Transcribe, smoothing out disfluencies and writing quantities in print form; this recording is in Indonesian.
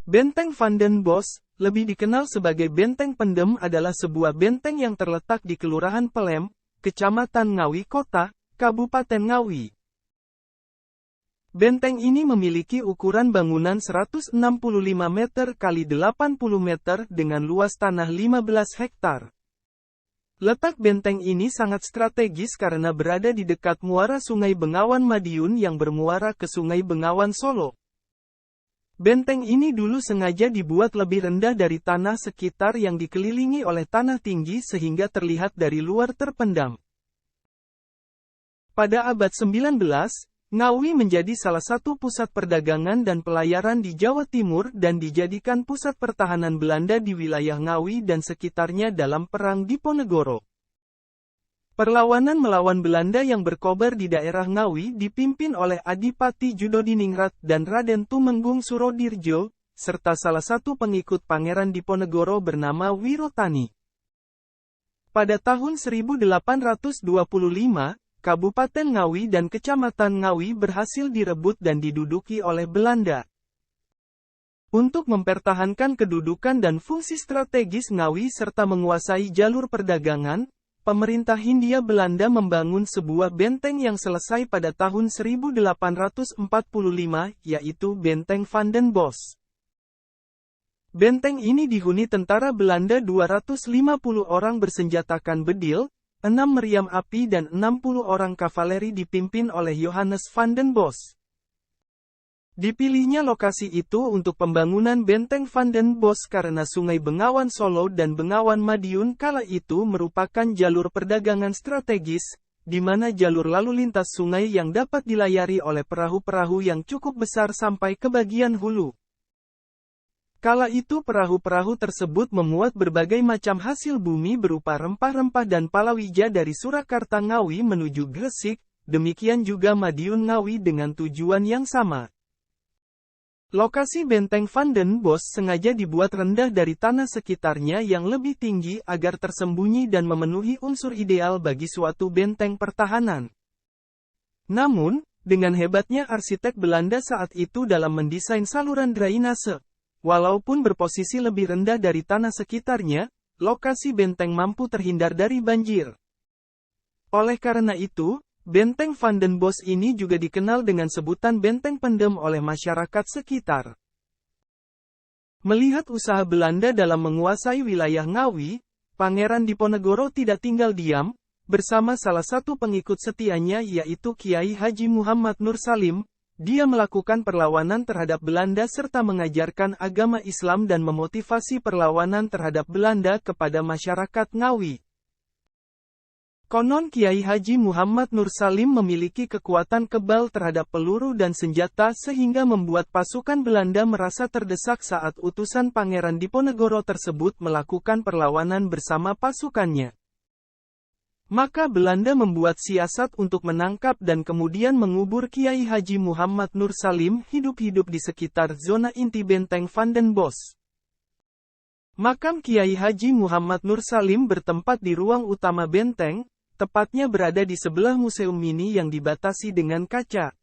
Benteng Van den Bosch, lebih dikenal sebagai Benteng Pendem adalah sebuah benteng yang terletak di Kelurahan Pelem, Kecamatan Ngawi Kota, Kabupaten Ngawi. Benteng ini memiliki ukuran bangunan 165 meter x 80 meter dengan luas tanah 15 hektar. Letak benteng ini sangat strategis karena berada di dekat muara Sungai Bengawan Madiun yang bermuara ke Sungai Bengawan Solo. Benteng ini dulu sengaja dibuat lebih rendah dari tanah sekitar yang dikelilingi oleh tanah tinggi sehingga terlihat dari luar terpendam. Pada abad 19, Ngawi menjadi salah satu pusat perdagangan dan pelayaran di Jawa Timur dan dijadikan pusat pertahanan Belanda di wilayah Ngawi dan sekitarnya dalam Perang Diponegoro. Perlawanan melawan Belanda yang berkobar di daerah Ngawi dipimpin oleh Adipati Judodiningrat dan Raden Tumenggung Surodirjo, serta salah satu pengikut Pangeran Diponegoro bernama Wirotani. Pada tahun 1825, Kabupaten Ngawi dan Kecamatan Ngawi berhasil direbut dan diduduki oleh Belanda. Untuk mempertahankan kedudukan dan fungsi strategis Ngawi serta menguasai jalur perdagangan, pemerintah Hindia Belanda membangun sebuah benteng yang selesai pada tahun 1845, yaitu Benteng Van den Bosch. Benteng ini dihuni tentara Belanda 250 orang bersenjatakan bedil, 6 meriam api dan 60 orang kavaleri dipimpin oleh Johannes van den Bosch. Dipilihnya lokasi itu untuk pembangunan Benteng Van den Bosch karena Sungai Bengawan Solo dan Bengawan Madiun kala itu merupakan jalur perdagangan strategis, di mana jalur lalu lintas sungai yang dapat dilayari oleh perahu-perahu yang cukup besar sampai ke bagian hulu. Kala itu perahu-perahu tersebut memuat berbagai macam hasil bumi berupa rempah-rempah dan palawija dari Surakarta Ngawi menuju Gresik, demikian juga Madiun Ngawi dengan tujuan yang sama. Lokasi Benteng Van den Bosch sengaja dibuat rendah dari tanah sekitarnya yang lebih tinggi agar tersembunyi dan memenuhi unsur ideal bagi suatu benteng pertahanan. Namun, dengan hebatnya arsitek Belanda saat itu dalam mendesain saluran drainase, walaupun berposisi lebih rendah dari tanah sekitarnya, lokasi benteng mampu terhindar dari banjir. Oleh karena itu, Benteng Van den Bosch ini juga dikenal dengan sebutan Benteng Pendem oleh masyarakat sekitar. Melihat usaha Belanda dalam menguasai wilayah Ngawi, Pangeran Diponegoro tidak tinggal diam, bersama salah satu pengikut setianya yaitu Kiai Haji Muhammad Nur Salim. Dia melakukan perlawanan terhadap Belanda serta mengajarkan agama Islam dan memotivasi perlawanan terhadap Belanda kepada masyarakat Ngawi. Konon Kiai Haji Muhammad Nur Salim memiliki kekuatan kebal terhadap peluru dan senjata sehingga membuat pasukan Belanda merasa terdesak saat utusan Pangeran Diponegoro tersebut melakukan perlawanan bersama pasukannya. Maka Belanda membuat siasat untuk menangkap dan kemudian mengubur Kiai Haji Muhammad Nur Salim hidup-hidup di sekitar zona inti Benteng Van den Bosch. Makam Kiai Haji Muhammad Nur Salim bertempat di ruang utama benteng, tepatnya berada di sebelah museum mini yang dibatasi dengan kaca.